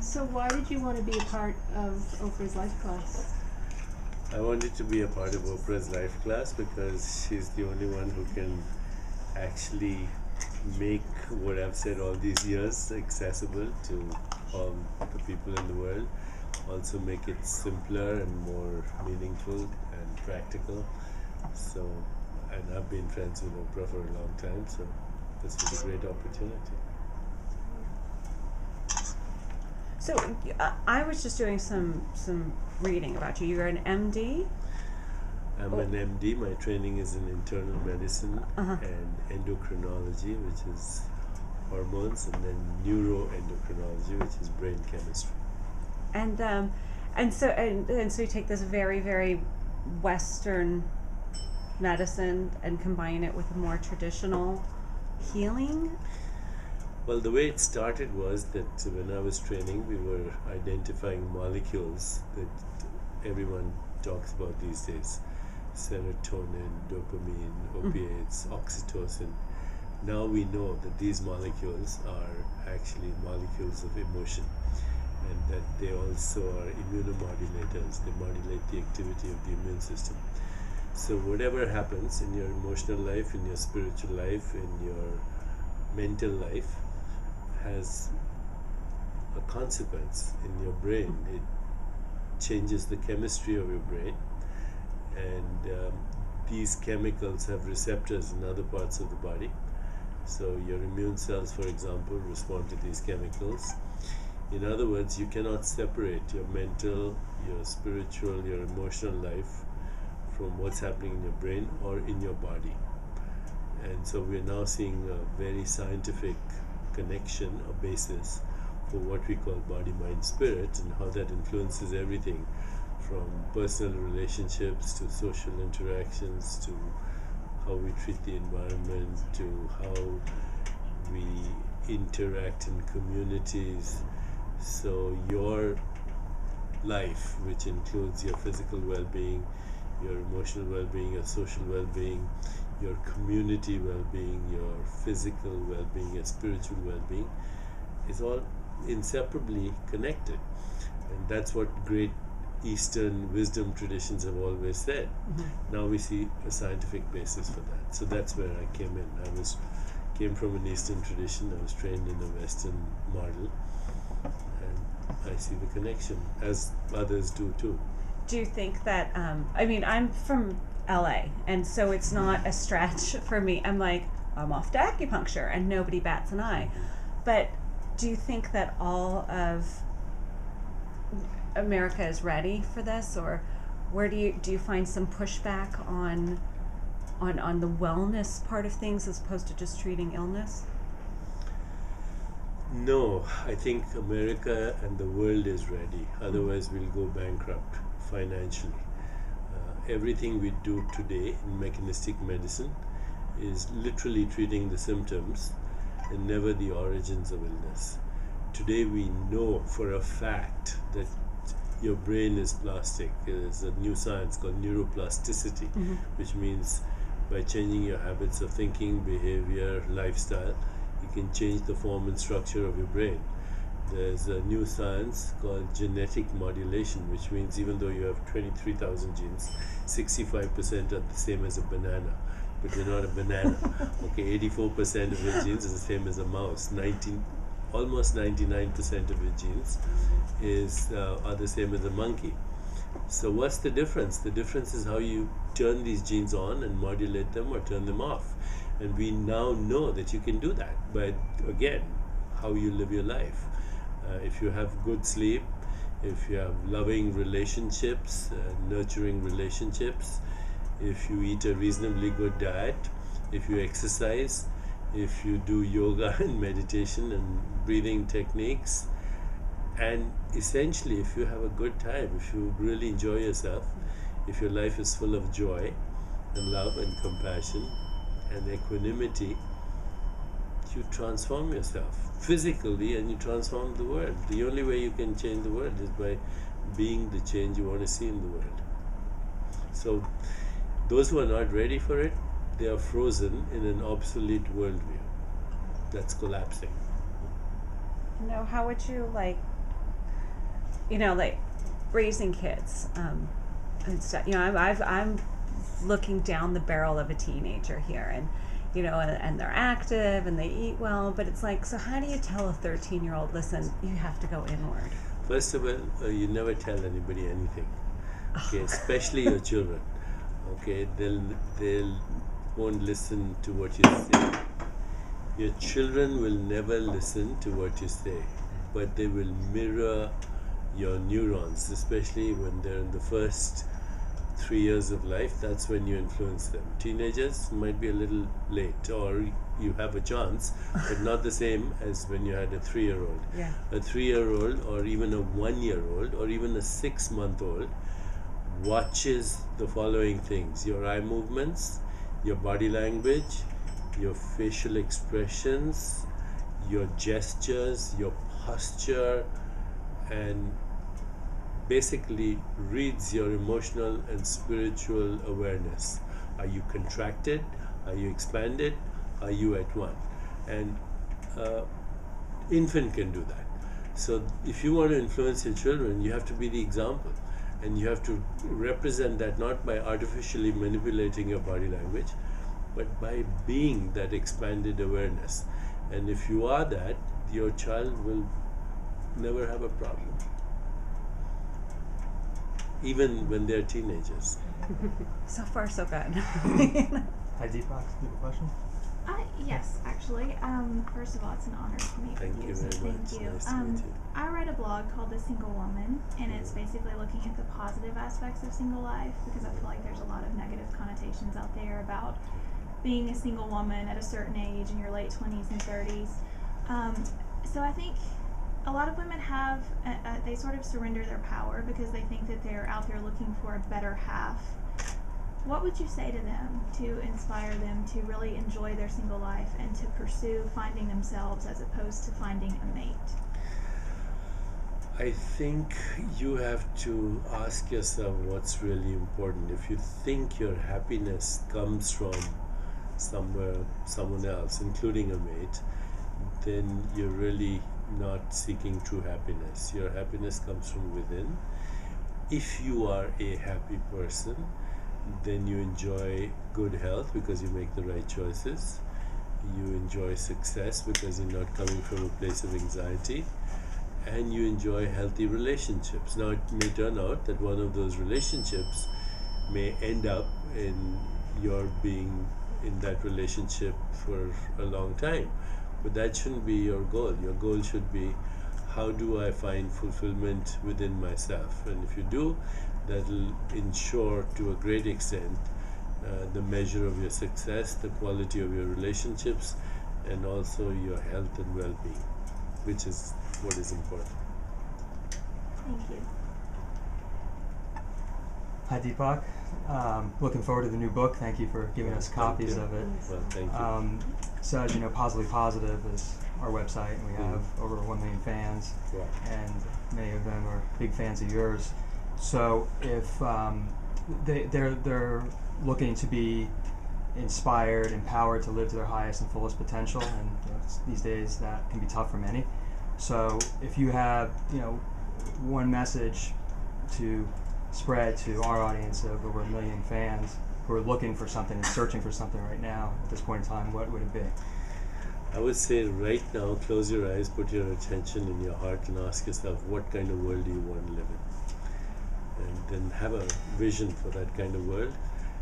So why did you want to be a part of Oprah's Lifeclass? I wanted to be a part of Oprah's Lifeclass because she's the only one who can actually make what I've said all these years accessible to all the people in the world. Also make it simpler and more meaningful and practical. So, and I've been friends with Oprah for a long time, so this was a great opportunity. So I was just doing some reading about you. You're an MD? I'm an MD. My training is in internal medicine and endocrinology, which is hormones, and then neuroendocrinology, which is brain chemistry. And so you take this very, very Western medicine and combine it with a more traditional healing? Well, the way it started was that when I was training, we were identifying molecules that everyone talks about these days: serotonin, dopamine, opiates, oxytocin. Now we know that these molecules are actually molecules of emotion, and that they also are immunomodulators. They modulate the activity of the immune system. So whatever happens in your emotional life, in your spiritual life, in your mental life, has a consequence in your brain. It changes the chemistry of your brain, and these chemicals have receptors in other parts of the body. So your immune cells, for example, respond to these chemicals. In other words, you cannot separate your mental, your spiritual, your emotional life from what's happening in your brain or in your body. And so we're now seeing a very scientific connection or basis for what we call body, mind, spirit, and how that influences everything from personal relationships to social interactions to how we treat the environment to how we interact in communities. So your life, which includes your physical well-being, your emotional well-being, your social well-being, your community well-being, your physical well-being, your spiritual well-being, is all inseparably connected. And that's what great Eastern wisdom traditions have always said. Now we see a scientific basis for that. So that's where I came in. I came from an Eastern tradition. I was trained in a Western model, and I see the connection, as others do too. Do you think that, I'm from LA, and so it's not a stretch for me. I'm off to acupuncture, and nobody bats an eye. But do you think that all of America is ready for this, or where do you find some pushback on the wellness part of things as opposed to just treating illness? No, I think America and the world is ready. Otherwise, we'll go bankrupt financially. Everything we do today in mechanistic medicine is literally treating the symptoms and never the origins of illness. Today we know for a fact that your brain is plastic. There's a new science called neuroplasticity, which means by changing your habits of thinking, behavior, lifestyle, you can change the form and structure of your brain. There's a new science called genetic modulation, which means even though you have 23,000 genes, 65% are the same as a banana, but you're not a banana. Okay, 84% of your genes is the same as a mouse. Almost 99% of your genes are the same as a monkey. So what's the difference? The difference is how you turn these genes on and modulate them or turn them off. And we now know that you can do that. But again, how you live your life. If you have good sleep, if you have loving relationships, nurturing relationships, if you eat a reasonably good diet, if you exercise, if you do yoga and meditation and breathing techniques, and essentially if you have a good time, if you really enjoy yourself, if your life is full of joy and love and compassion and equanimity, you transform yourself physically and you transform the world. The only way you can change the world is by being the change you want to see in the world. So those who are not ready for it, they are frozen in an obsolete worldview that's collapsing. No, how would you like raising kids, and stuff. I'm looking down the barrel of a teenager here, and and they're active and they eat well, but it's like, so how do you tell a 13-year-old, listen, you have to go inward? First of all, you never tell anybody anything. Okay, especially your children. Okay, they'll won't listen to what you say. Your children will never listen to what you say, but they will mirror your neurons, especially when they're in the first 3 years of life. That's when you influence them. Teenagers might be a little late, or you have a chance, but not the same as when you had a 3-year-old. Yeah. A 3-year-old, or even a 1-year-old, or even a 6-month-old watches the following things: your eye movements, your body language, your facial expressions, your gestures, your posture, and basically reads your emotional and spiritual awareness. Are you contracted? Are you expanded? Are you at one? And infant can do that. So if you want to influence your children, you have to be the example, and you have to represent that not by artificially manipulating your body language, but by being that expanded awareness. And if you are that, your child will never have a problem, even when they're teenagers. So far, so good. Hi, Deepak. Do you have a question? Yes, actually. First of all, it's an honor to meet Thank with you very so much. thank you. Nice to meet you. I write a blog called The Single Woman, and it's basically looking at the positive aspects of single life, because I feel like there's a lot of negative connotations out there about being a single woman at a certain age in your late 20s and 30s. So I think a lot of women have, they sort of surrender their power because they think that they're out there looking for a better half. What would you say to them to inspire them to really enjoy their single life and to pursue finding themselves as opposed to finding a mate? I think you have to ask yourself what's really important. If you think your happiness comes from someone else, including a mate, then you're really not seeking true happiness. Your happiness comes from within. If you are a happy person, then you enjoy good health because you make the right choices. You enjoy success because you're not coming from a place of anxiety. And you enjoy healthy relationships. Now, it may turn out that one of those relationships may end up in your being in that relationship for a long time. But that shouldn't be your goal. Your goal should be, how do I find fulfillment within myself? And if you do, that'll ensure to a great extent the measure of your success, the quality of your relationships, and also your health and well-being, which is what is important. Thank you. Hi, Deepak. Looking forward to the new book. Thank you for giving us copies of it. Well, thank you. So, as you know, Positively Positive is our website, and we have over 1 million fans, Wow. and many of them are big fans of yours. So, if they're looking to be inspired, empowered to live to their highest and fullest potential, and these days that can be tough for many. So, if you have one message to spread to our audience of over 1 million fans who are looking for something and searching for something right now at this point in time, what would it be? I would say right now, close your eyes, put your attention in your heart, and ask yourself, what kind of world do you want to live in? And then have a vision for that kind of world,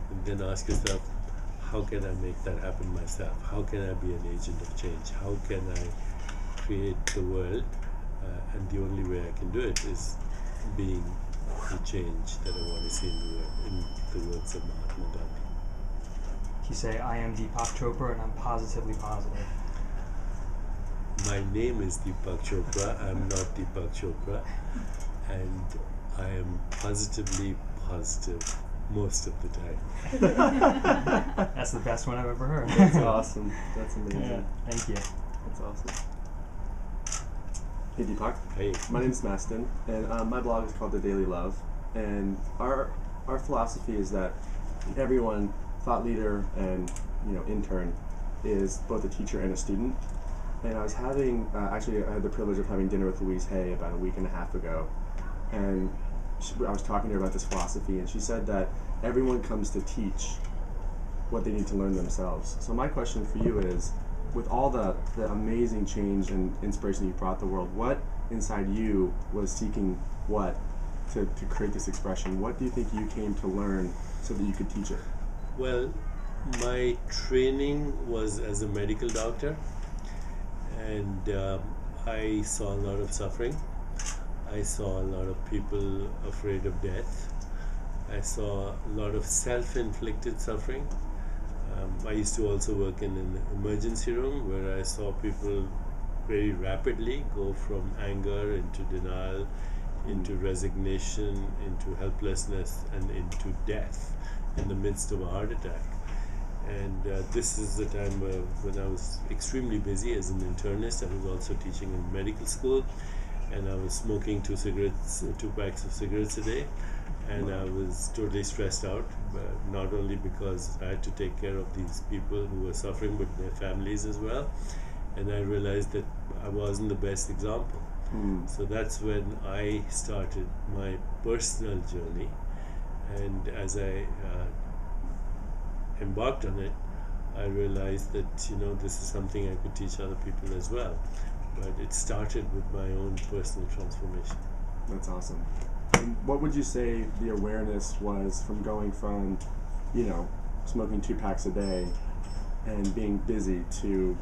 and then ask yourself, how can I make that happen myself? How can I be an agent of change? How can I create the world? And the only way I can do it is being the change that I want to see in the world, in the words of Mahatma Gandhi. You say, I am Deepak Chopra and I'm positively positive. My name is Deepak Chopra. I'm not Deepak Chopra, and I am positively positive most of the time. That's the best one I've ever heard. That's awesome. That's amazing. Yeah, thank you. That's awesome. Hey Deepak, Hey. my name is Mastin, and my blog is called The Daily Love. And our philosophy is that everyone, thought leader and intern, is both a teacher and a student. And I was having, actually I had the privilege of having dinner with Louise Hay about a week and a half ago. and I was talking to her about this philosophy, and she said that everyone comes to teach what they need to learn themselves. So my question for you is, with all the amazing change and inspiration you brought the world, what inside you was seeking what to create this expression? What do you think you came to learn so that you could teach it? Well, my training was as a medical doctor, and I saw a lot of suffering. I saw a lot of people afraid of death. I saw a lot of self-inflicted suffering. I used to also work in an emergency room where I saw people very rapidly go from anger into denial, into resignation, into helplessness, and into death in the midst of a heart attack. And this is the time when I was extremely busy as an internist. I was also teaching in medical school, and I was smoking 2 packs of cigarettes a day, and I was totally stressed out, but not only because I had to take care of these people who were suffering, but their families as well. And I realized that I wasn't the best example. So that's when I started my personal journey, and as I embarked on it, I realized that this is something I could teach other people as well. But it started with my own personal transformation. That's awesome. And what would you say the awareness was from going from, smoking 2 packs a day and being busy to,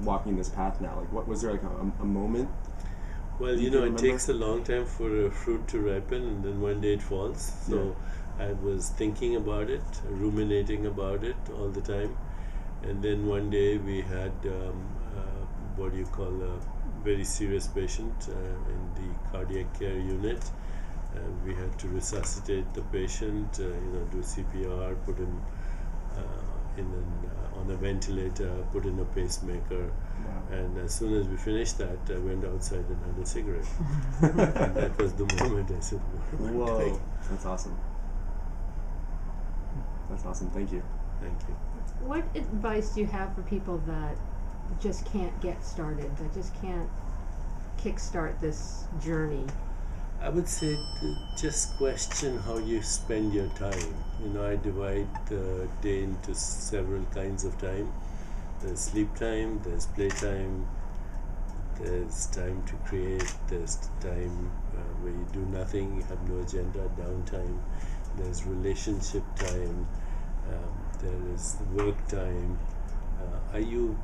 walking this path now? Like, what was there, like a moment? Well, it takes a long time for a fruit to ripen, and then one day it falls. So I was thinking about it, ruminating about it all the time. And then one day we had a very serious patient in the cardiac care unit. We had to resuscitate the patient, do CPR, put him on a ventilator, put in a pacemaker. Wow. And as soon as we finished that, I went outside and had a cigarette. And that was the moment I said, whoa, that's awesome. That's awesome. Thank you. Thank you. What advice do you have for people that just can't get started, that just can't kickstart this journey? I would say to just question how you spend your time. I divide the day into several kinds of time. There's sleep time, there's play time, there's time to create, there's time where you do nothing, you have no agenda, downtime, there's relationship time, there is work time. You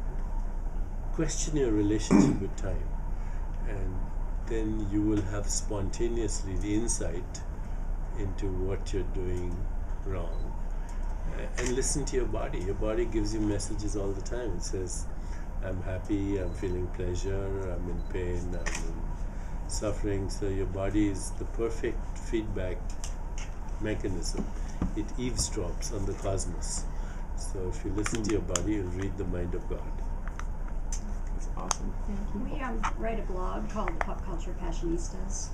question your relationship with time, and then you will have spontaneously the insight into what you're doing wrong. And listen to your body. Your body gives you messages all the time. It says, I'm happy, I'm feeling pleasure, I'm in pain, I'm in suffering. So your body is the perfect feedback mechanism. It eavesdrops on the cosmos. So if you listen to your body, you'll read the mind of God. That's awesome. Thank you. We write a blog called the Pop Culture Passionistas,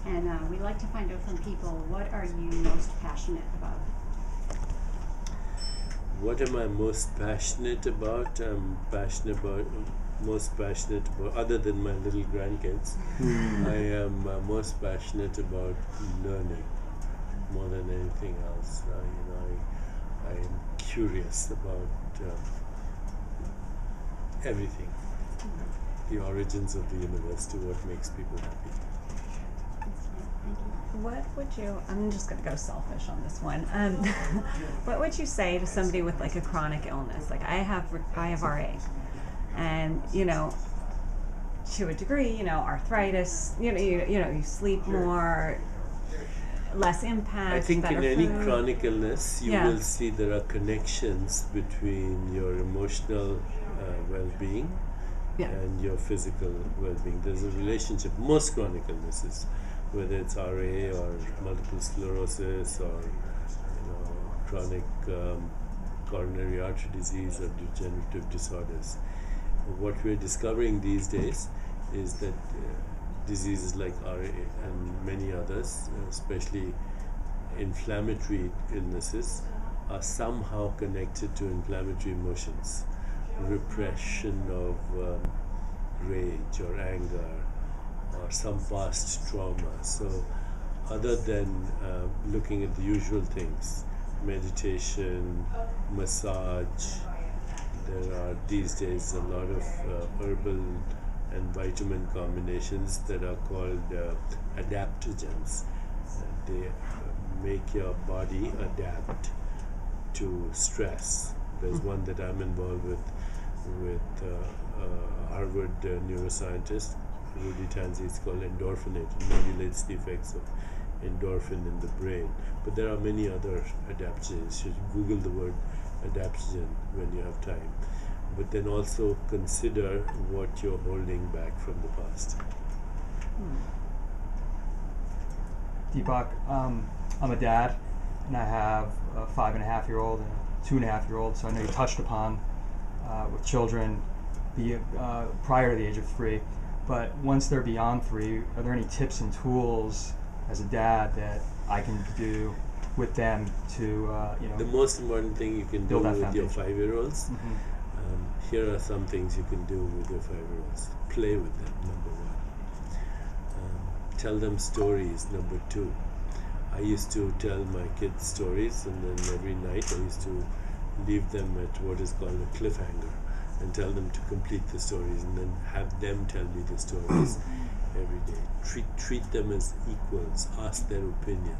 and we like to find out from people, what are you most passionate about? What am I most passionate about? Most passionate about, other than my little grandkids, I am most passionate about learning more than anything else. I am curious about everything, the origins of the universe to what makes people happy. What would you, I'm just going to go selfish on this one. What would you say to somebody with like a chronic illness? Like I have RA, and to a degree, arthritis, you sleep more, less impact. I think in better any food. chronic illness, you will see there are connections between your emotional well-being and your physical well-being. There's a relationship. Most chronic illnesses, whether it's RA or multiple sclerosis or chronic coronary artery disease or degenerative disorders. What we're discovering these days is that diseases like RA and many others, especially inflammatory illnesses, are somehow connected to inflammatory emotions, repression of rage or anger or some past trauma. So other than looking at the usual things, meditation, massage. There are these days a lot of herbal and vitamin combinations that are called adaptogens. They make your body adapt to stress. There's one that I'm involved with Harvard neuroscientist Rudy Tanzi. It's called endorphinate. It modulates the effects of endorphin in the brain. But there are many other adaptogens. You should Google the word adaptogen when you have time. But then also consider what you're holding back from the past. Deepak, I'm a dad, and I have a 5.5-year-old and a 2.5-year-old. So I know you touched upon with children prior to the age of 3. But once they're beyond 3, are there any tips and tools as a dad that I can do with them to, The most important thing you can do build that with your foundation? 5-year-olds, here are some things you can do with your 5-year-olds. Play with them, number 1. Tell them stories, number 2. I used to tell my kids stories, and then every night I used to leave them at what is called a cliffhanger and tell them to complete the stories, and then have them tell me the stories every day. Treat them as equals, ask their opinion,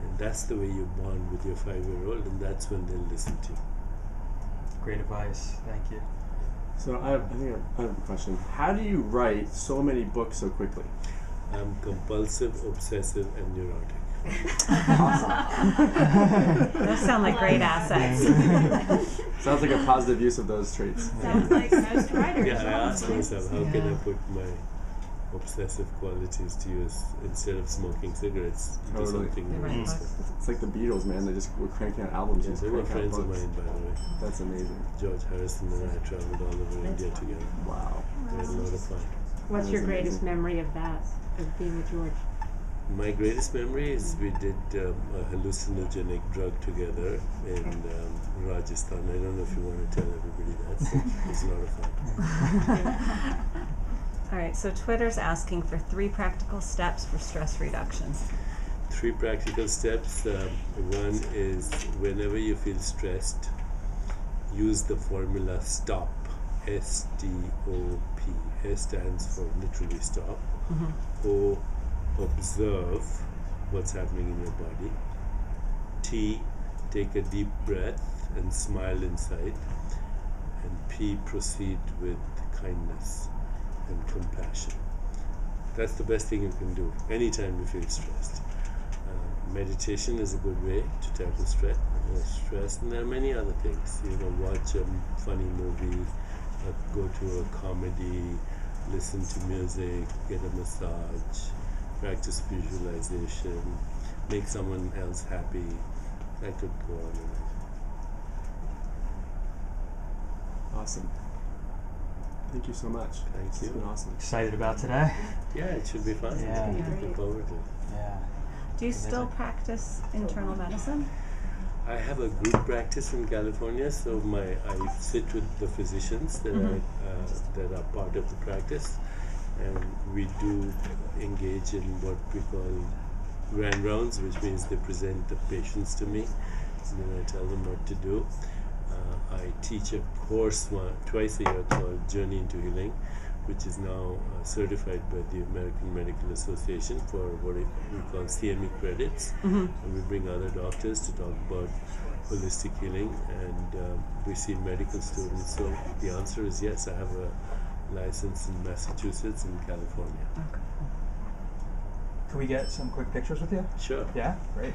and that's the way you bond with your 5-year-old, and that's when they'll listen to you. Great advice. Thank you. So I think I have a question. How do you write so many books so quickly? I'm compulsive, obsessive, and neurotic. Those sound like great assets. Sounds like a positive use of those traits. Sounds like most writers. Yeah, I asked honestly. myself, how can I put my obsessive qualities to use instead of smoking cigarettes? Do Totally. something They write more books. useful. It's like the Beatles, man. They just were cranking out albums. Yes, and they were cranking out friends of books. mine, by the way. That's amazing. George Harrison and I traveled all over India together. Wow. We had a lot of fun. What's That your is greatest amazing. memory of that, of being with George? My greatest memory is we did a hallucinogenic drug together in Rajasthan. I don't know if you want to tell everybody that. So it's a lot of fun. All right, so Twitter's asking for 3 practical steps for stress reduction. 3 practical steps. One is whenever you feel stressed, use the formula STOP. S-T-O-P. S stands for literally stop. O, observe what's happening in your body. T, take a deep breath and smile inside. And P, proceed with kindness and compassion. That's the best thing you can do anytime you feel stressed. Meditation is a good way to tackle stress, and there are many other things. Watch a funny movie, go to a comedy, listen to music, get a massage, practice visualization, make someone else happy. I could go on and on. Awesome. Thank you so much. Thank It's you. been awesome. Excited about today? Yeah, it should be fun. Yeah. Looking forward to it. Yeah. Do you still practice internal medicine? I have a group practice in California, so I sit with the physicians that are part of the practice, and we do engage in what we call grand rounds, which means they present the patients to me, and then I tell them what to do. I teach a course twice a year called Journey into Healing, which is now certified by the American Medical Association for what we call CME credits. And we bring other doctors to talk about holistic healing, and we see medical students. So the answer is yes, I have a license in Massachusetts and California. Can we get some quick pictures with you? Sure. Yeah? Great.